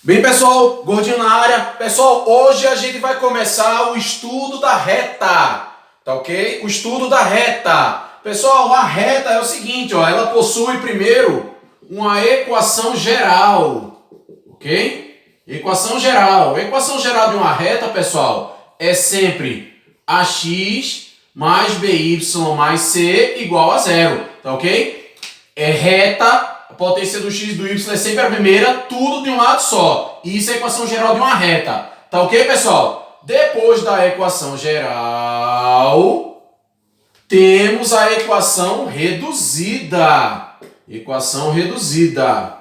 Bem, pessoal, gordinho na área. Pessoal, hoje a gente vai começar o estudo da reta, tá ok? O estudo da reta. Pessoal, a reta é o seguinte, ó, ela possui primeiro uma equação geral, ok? Equação geral. A equação geral de uma reta, pessoal, é sempre ax mais by mais c igual a zero, tá ok? É reta. A potência do x e do y é sempre a primeira, tudo de um lado só. Isso é a equação geral de uma reta. Tá ok, pessoal? Depois da equação geral, temos a equação reduzida. Equação reduzida.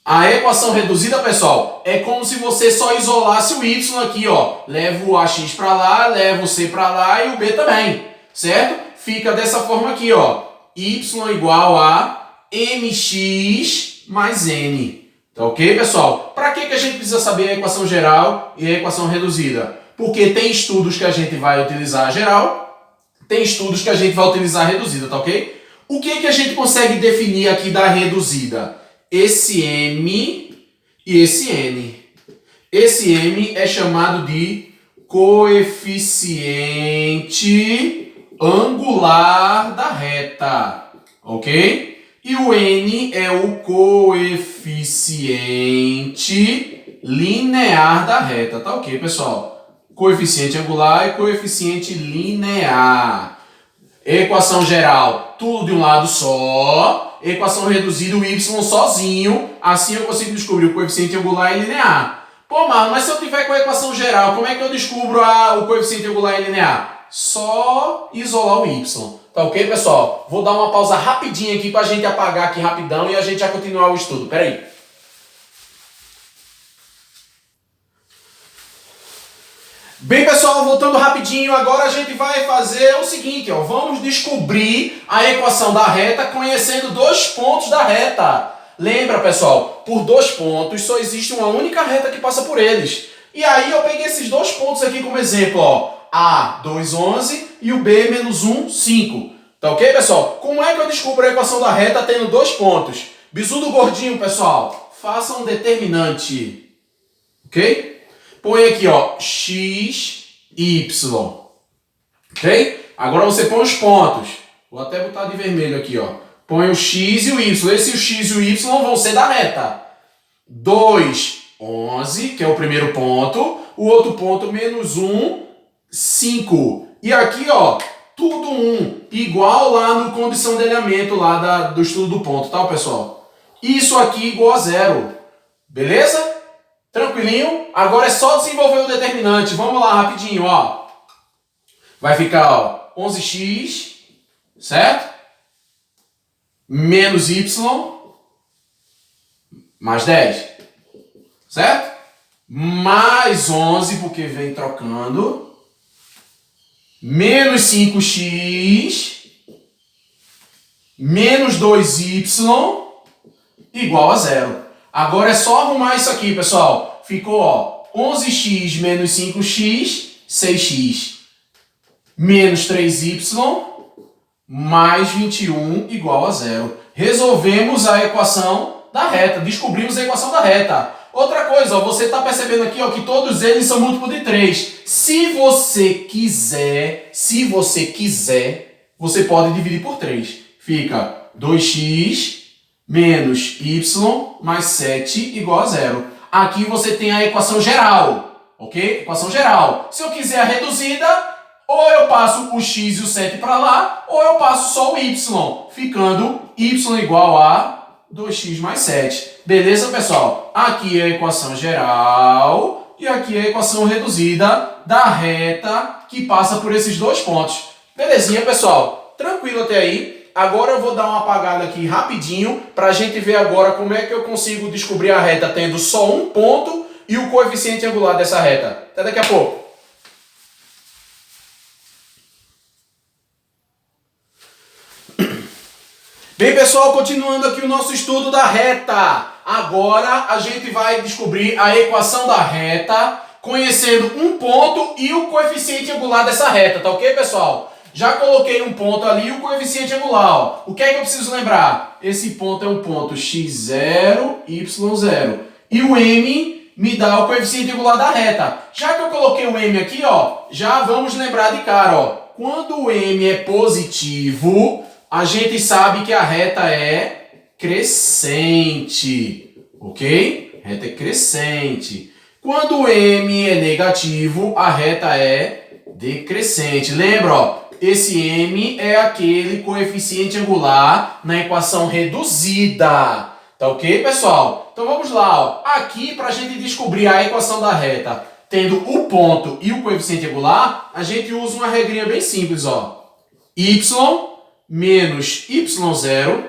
A equação reduzida, pessoal, é como se você só isolasse o y aqui, ó. Leva o ax para lá, leva o c para lá e o b também, certo? Fica dessa forma aqui, ó. Y igual a mx mais n. Tá ok, pessoal? Para que a gente precisa saber a equação geral e a equação reduzida? Porque tem estudos que a gente vai utilizar a geral, tem estudos que a gente vai utilizar a reduzida, tá ok? O que a gente consegue definir aqui da reduzida? Esse m e esse n. Esse m é chamado de coeficiente angular da reta, ok? E o n é o coeficiente linear da reta, tá ok, pessoal? Coeficiente angular e coeficiente linear. Equação geral, tudo de um lado só. Equação reduzida, o y sozinho. Assim eu consigo descobrir o coeficiente angular e linear. Pô, mano, mas se eu tiver com a equação geral, como é que eu descubro o coeficiente angular e linear? Só isolar o y. Tá ok, pessoal? Vou dar uma pausa rapidinha aqui pra gente apagar aqui rapidão e a gente já continuar o estudo. Pera aí. Bem, pessoal, voltando rapidinho, agora a gente vai fazer o seguinte, ó. Vamos descobrir a equação da reta conhecendo dois pontos da reta. Lembra, pessoal? Por dois pontos só existe uma única reta que passa por eles. E aí eu peguei esses dois pontos aqui como exemplo, ó. A, 2, 11 e o B, menos 1, 5. Tá ok, pessoal? Como é que eu descubro a equação da reta tendo dois pontos? Bizu do gordinho, pessoal. Faça um determinante. Ok? Põe aqui, ó, x, y. Ok? Agora você põe os pontos. Vou até botar de vermelho aqui, ó. Põe o x e o y. Esse x e o y vão ser da reta. 2, 11, que é o primeiro ponto. O outro ponto, menos 1, 5. E aqui, ó, tudo 1. Igual lá no condição de alinhamento lá do estudo do ponto, tá, pessoal? Isso aqui igual a zero. Beleza? Tranquilinho? Agora é só desenvolver o determinante. Vamos lá, rapidinho, ó. Vai ficar, ó, 11x, certo? Menos y, mais 10, certo? Mais 11, porque vem trocando. Menos 5x, menos 2y, igual a zero. Agora é só arrumar isso aqui, pessoal. Ficou, ó, 11x menos 5x, 6x. Menos 3y, mais 21, igual a zero. Resolvemos a equação da reta. Descobrimos a equação da reta. Outra coisa, ó, você está percebendo aqui, ó, que todos eles são múltiplo de 3. Se você quiser, você pode dividir por 3. Fica 2x menos y mais 7 igual a zero. Aqui você tem a equação geral, ok? Equação geral. Se eu quiser a reduzida, ou eu passo o x e o 7 para lá, ou eu passo só o y, ficando y igual a 2x mais 7. Beleza, pessoal? Aqui é a equação geral e aqui é a equação reduzida da reta que passa por esses dois pontos. Belezinha, pessoal? Tranquilo até aí? Agora eu vou dar uma apagada aqui rapidinho para a gente ver agora como é que eu consigo descobrir a reta tendo só um ponto e o coeficiente angular dessa reta. Até daqui a pouco. Bem, pessoal, continuando aqui o nosso estudo da reta. Agora a gente vai descobrir a equação da reta conhecendo um ponto e o coeficiente angular dessa reta, tá ok, pessoal? já coloquei um ponto ali e o coeficiente angular. Ó. O que é que eu preciso lembrar? Esse ponto é um ponto x0, y0. E o m me dá o coeficiente angular da reta. Já que eu coloquei o m aqui, ó, já vamos lembrar de cara. Ó. Quando o m é positivo, a gente sabe que a reta é crescente. Ok? Reta é crescente. Quando o m é negativo, a reta é decrescente. Lembra, ó, esse m é aquele coeficiente angular na equação reduzida. Tá ok, pessoal? Então vamos lá. Ó. Aqui, para a gente descobrir a equação da reta, tendo o ponto e o coeficiente angular, a gente usa uma regrinha bem simples. Ó. Y menos y0,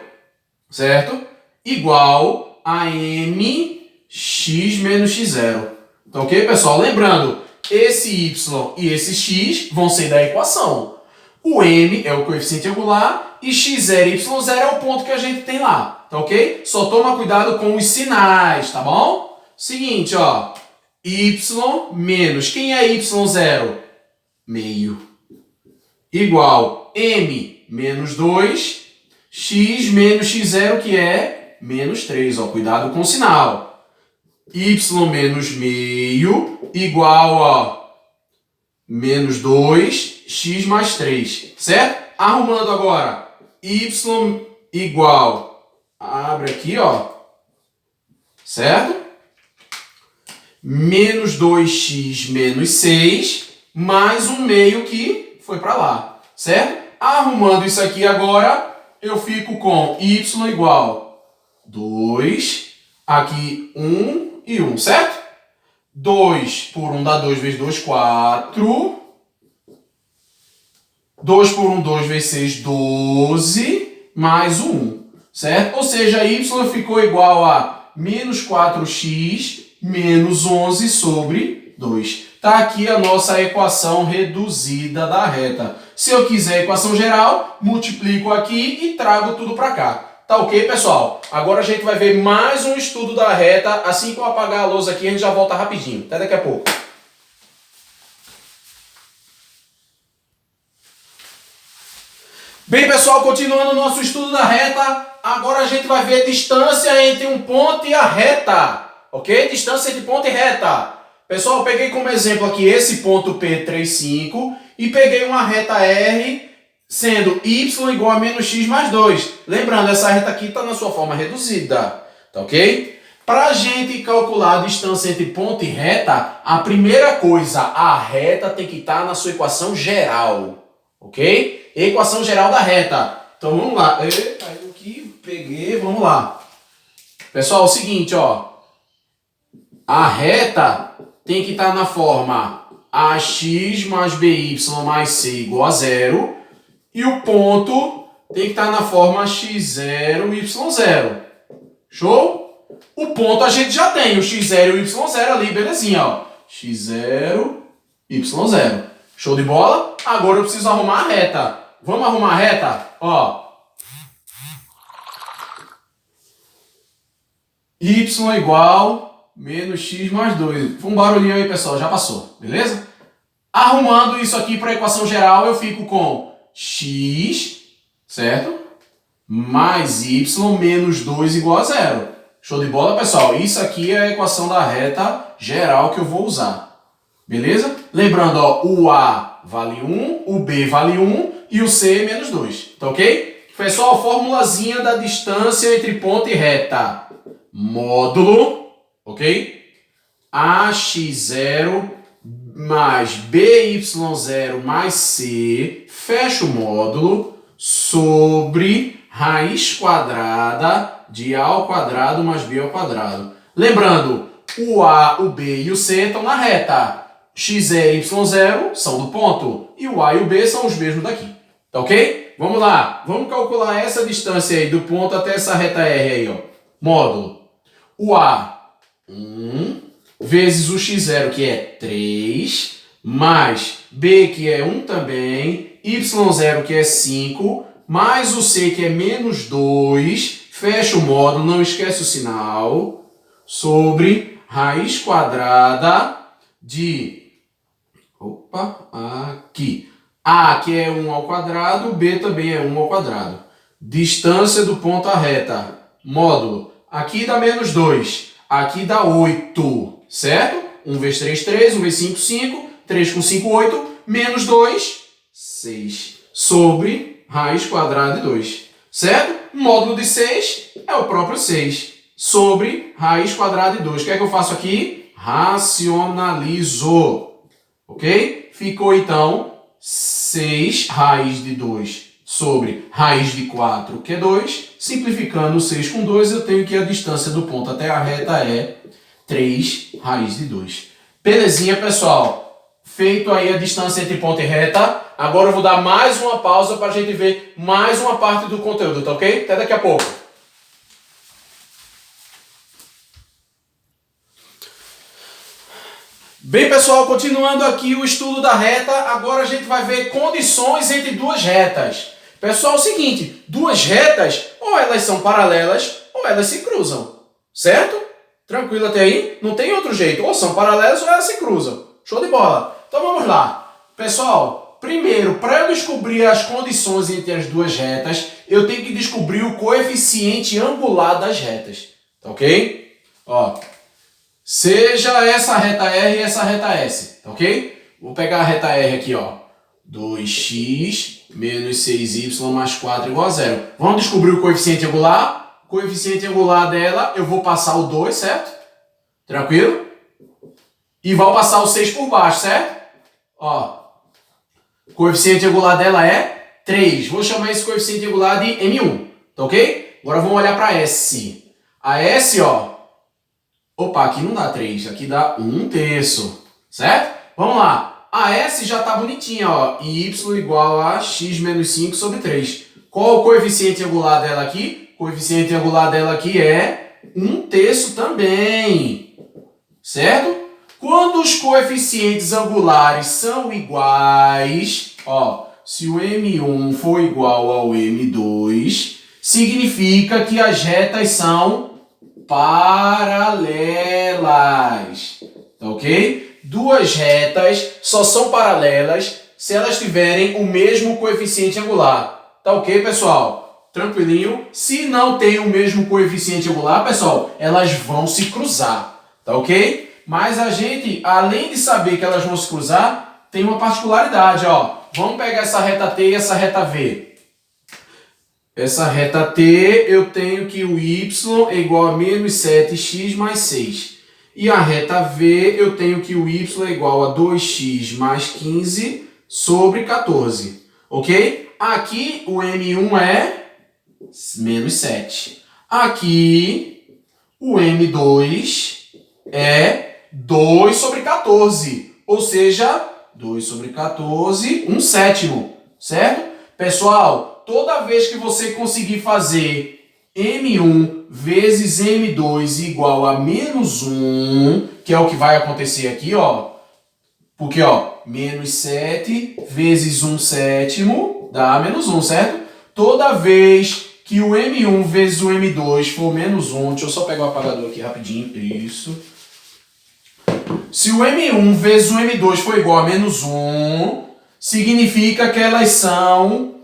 certo? Igual a mx menos x0. Tá ok, pessoal? Lembrando, esse y e esse x vão ser da equação. O m é o coeficiente angular e x0 e y0 é o ponto que a gente tem lá. Tá ok? Só toma cuidado com os sinais, tá bom? Seguinte, ó. Y menos, quem é y0? Meio. Igual m menos 2, x menos x0, que é menos 3. Ó, cuidado com o sinal. Y menos meio igual a menos 2, x mais 3, certo? Arrumando agora, y igual, abre aqui, ó, certo? Menos 2x menos 6, mais um meio que foi para lá, certo? Arrumando isso aqui agora, eu fico com y igual 2, aqui 1, e 1, certo? 2 por 1 dá 2 vezes 2, 4. 2 por 1, 2 vezes 6, 12. Mais 1, certo? Ou seja, y ficou igual a menos 4x menos 11 sobre 2. Está aqui a nossa equação reduzida da reta. Se eu quiser a equação geral, multiplico aqui e trago tudo para cá. Tá ok, pessoal? Agora a gente vai ver mais um estudo da reta. Assim que eu apagar a lousa aqui, a gente já volta rapidinho. Até daqui a pouco. Bem, pessoal, continuando o nosso estudo da reta, agora a gente vai ver a distância entre um ponto e a reta. Ok? Distância entre ponto e reta. Pessoal, eu peguei como exemplo aqui esse ponto P35 e peguei uma reta R sendo y igual a menos x mais 2. Lembrando, essa reta aqui está na sua forma reduzida, tá ok? Para a gente calcular a distância entre ponto e reta, a primeira coisa, a reta tem que estar na sua equação geral, ok? Equação geral da reta. Então vamos lá. Caiu aqui, peguei, vamos lá. Pessoal, é o seguinte, ó. A reta tem que estar na forma ax mais by mais c igual a 0. E o ponto tem que estar na forma x0, y0. Show? O ponto a gente já tem, o x0 e o y0 ali, belezinha, ó. x0, y0. Show de bola? Agora eu preciso arrumar a reta. Vamos arrumar a reta? Ó. Y igual menos x mais 2. Foi um barulhinho aí, pessoal, já passou, beleza? Arrumando isso aqui para a equação geral, eu fico com x, certo? Mais y menos 2 igual a 0. Show de bola, pessoal? Isso aqui é a equação da reta geral que eu vou usar. Beleza? Lembrando, ó, o A vale 1, o B vale 1 e o C menos 2. Tá ok? Pessoal, formulazinha da distância entre ponto e reta. Módulo, ok? AX0 mais BY0 mais C, fecha o módulo, sobre raiz quadrada de A ao quadrado mais B ao quadrado. Lembrando, o A, o B e o C estão na reta. X0 e Y0 são do ponto. E o A e o B são os mesmos daqui. Tá ok? Vamos lá. Vamos calcular essa distância aí do ponto até essa reta R aí, ó. Módulo. O A, 1, vezes o x0, que é 3, mais B, que é 1 também, y0, que é 5, mais o C, que é menos 2, fecha o módulo, não esquece o sinal, sobre raiz quadrada de... aqui. A, que é 1 ao quadrado, B também é 1 ao quadrado. Distância do ponto à reta, módulo. Aqui dá menos 2, aqui dá 8, certo? 1 vezes 3, 3, 1 vezes 5, 5, 3 com 5, 8, menos 2, 6, sobre raiz quadrada de 2, certo? Módulo de 6 é o próprio 6, sobre raiz quadrada de 2. O que é que eu faço aqui? Racionalizo, ok? Ficou então 6 raiz de 2 sobre raiz de 4, que é 2. Simplificando 6 com 2, eu tenho que a distância do ponto até a reta é 3 raiz de 2. Belezinha, pessoal? Feito aí a distância entre ponto e reta, agora eu vou dar mais uma pausa para a gente ver mais uma parte do conteúdo, tá ok? Até daqui a pouco. Bem, pessoal, continuando aqui o estudo da reta, agora a gente vai ver condições entre duas retas. Pessoal, é o seguinte, duas retas, ou elas são paralelas, ou elas se cruzam, certo? Tranquilo até aí? Não tem outro jeito, ou são paralelas ou elas se cruzam. Show de bola! Então vamos lá. Pessoal, primeiro, para eu descobrir as condições entre as duas retas, eu tenho que descobrir o coeficiente angular das retas, tá ok? Ó, seja essa reta R e essa reta S, tá ok? Vou pegar a reta R aqui, ó. 2x menos 6y mais 4 igual a 0. Vamos descobrir o coeficiente angular? O coeficiente angular dela, eu vou passar o 2, certo? Tranquilo? E vou passar o 6 por baixo, certo? Ó, o coeficiente angular dela é 3. Vou chamar esse coeficiente angular de M1, tá ok? Agora vamos olhar para S. A S, ó. Opa, aqui não dá 3, aqui dá 1/3, certo? Vamos lá. A S já tá bonitinha, ó. Y igual a x menos 5 sobre 3. Qual o coeficiente angular dela aqui? O coeficiente angular dela aqui é 1/3 também, certo? Quando os coeficientes angulares são iguais, ó, se o M1 for igual ao M2, significa que as retas são paralelas, tá ok? Duas retas só são paralelas se elas tiverem o mesmo coeficiente angular, tá ok, pessoal? Tranquilinho? Se não tem o mesmo coeficiente angular, pessoal, elas vão se cruzar, tá ok? Mas a gente, além de saber que elas vão se cruzar, tem uma particularidade, ó. Vamos pegar essa reta T e essa reta V. Essa reta T, eu tenho que o y é igual a menos 7x mais 6. E a reta V, eu tenho que o y é igual a 2x mais 15 sobre 14. Ok? Aqui o M1 é menos 7. Aqui o M2 é 2 sobre 14, ou seja, 2 sobre 14, 1/7, certo? Pessoal, toda vez que você conseguir fazer M1 vezes M2 igual a menos 1, que é o que vai acontecer aqui, ó, porque, ó, menos 7 vezes 1/7 dá menos 1, certo? Toda vez que o M1 vezes o M2 for menos 1, deixa eu só pegar o apagador aqui rapidinho, isso. Se o M1 vezes o M2 for igual a menos 1, significa que elas são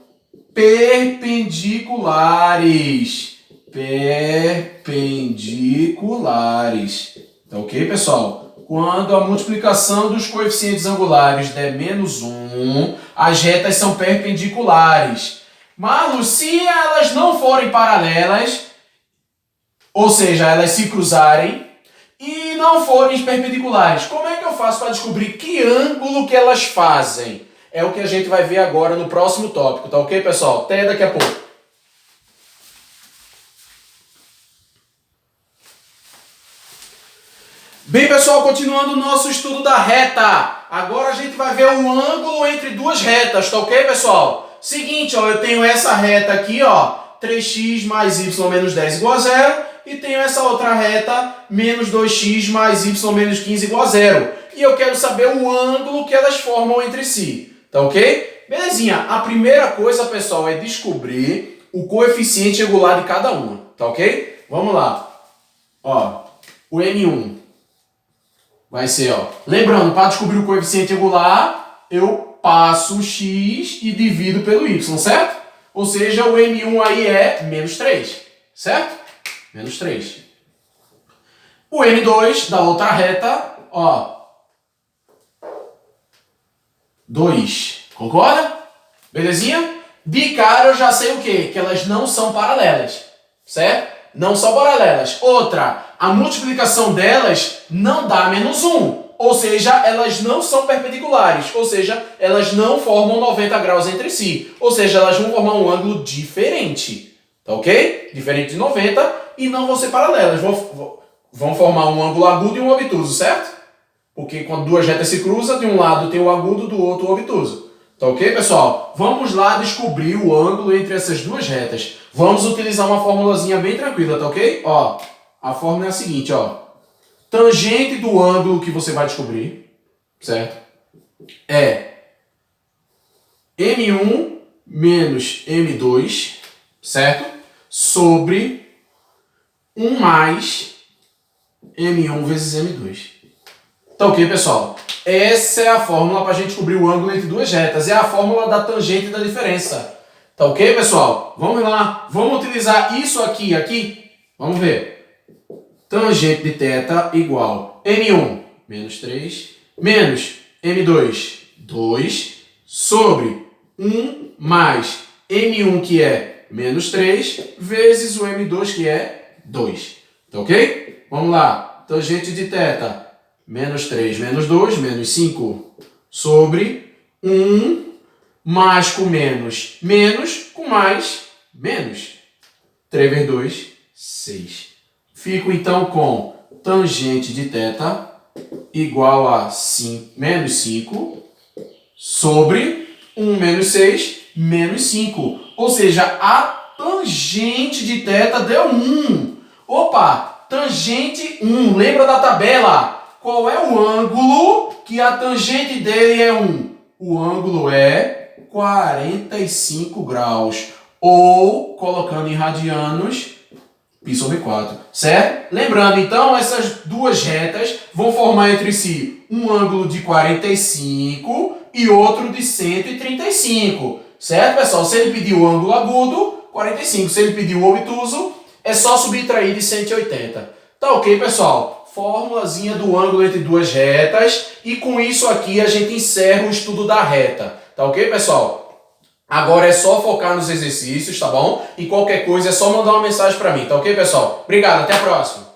perpendiculares. Perpendiculares. Tá ok, pessoal? Quando a multiplicação dos coeficientes angulares der menos 1, as retas são perpendiculares. Marlos, se elas não forem paralelas, ou seja, elas se cruzarem, e não forem perpendiculares, como é que eu faço para descobrir que ângulo que elas fazem? É o que a gente vai ver agora no próximo tópico, tá ok, pessoal? Até daqui a pouco. Bem, pessoal, continuando o nosso estudo da reta. Agora a gente vai ver o ângulo entre duas retas, tá ok, pessoal? Seguinte, ó, eu tenho essa reta aqui, ó, 3x mais y menos 10 igual a 0, e tenho essa outra reta, menos 2x mais y menos 15 igual a 0. E eu quero saber o ângulo que elas formam entre si, tá ok? Belezinha, a primeira coisa, pessoal, é descobrir o coeficiente angular de cada uma, tá ok? Vamos lá. Ó, o M1 vai ser, ó, lembrando, para descobrir o coeficiente angular, eu passo o x e divido pelo y, certo? Ou seja, o M1 aí é menos 3, certo? Menos 3. O M2 da outra reta, ó, 2. Concorda? Belezinha? De cara eu já sei o quê? Que elas não são paralelas, certo? Não são paralelas. Outra, a multiplicação delas não dá menos 1. Ou seja, elas não são perpendiculares. Ou seja, elas não formam 90 graus entre si. Ou seja, elas vão formar um ângulo diferente. Tá ok? Diferente de 90 e não vão ser paralelas. Vão formar um ângulo agudo e um obtuso, certo? Porque quando duas retas se cruzam, de um lado tem o agudo, do outro o obtuso. Tá ok, pessoal? Vamos lá descobrir o ângulo entre essas duas retas. Vamos utilizar uma formulazinha bem tranquila, tá ok? Ó, a fórmula é a seguinte, ó. Tangente do ângulo que você vai descobrir, certo? É M1 menos M2, certo? Sobre 1 mais M1 vezes M2. Tá ok, pessoal? Essa é a fórmula para a gente descobrir o ângulo entre duas retas. É a fórmula da tangente da diferença. Tá ok, pessoal? Vamos lá. Vamos utilizar isso aqui. Vamos ver. Tangente de θ igual M1 menos 3 menos M2, 2, sobre 1 mais M1, que é menos 3, vezes o M2, que é 2. Tá ok? Vamos lá. Tangente de θ, menos 3 menos 2, menos 5, sobre 1, mais com menos, menos com mais, menos. 3 vezes 2, 6. Fico então com tangente de θ igual a menos 5 sobre 1 menos 6, menos 5. Ou seja, a tangente de θ deu 1. Opa, tangente 1. Lembra da tabela? Qual é o ângulo que a tangente dele é 1? O ângulo é 45 graus. Ou, colocando em radianos, π sobre 4, certo? Lembrando, então, essas duas retas vão formar entre si um ângulo de 45 e outro de 135, certo, pessoal? Se ele pedir o ângulo agudo, 45. Se ele pedir o obtuso, é só subtrair de 180. Tá ok, pessoal? Formulazinha do ângulo entre duas retas. E com isso aqui a gente encerra o estudo da reta. Tá ok, pessoal? Agora é só focar nos exercícios, tá bom? E qualquer coisa é só mandar uma mensagem para mim, tá ok, pessoal? Obrigado, até a próxima!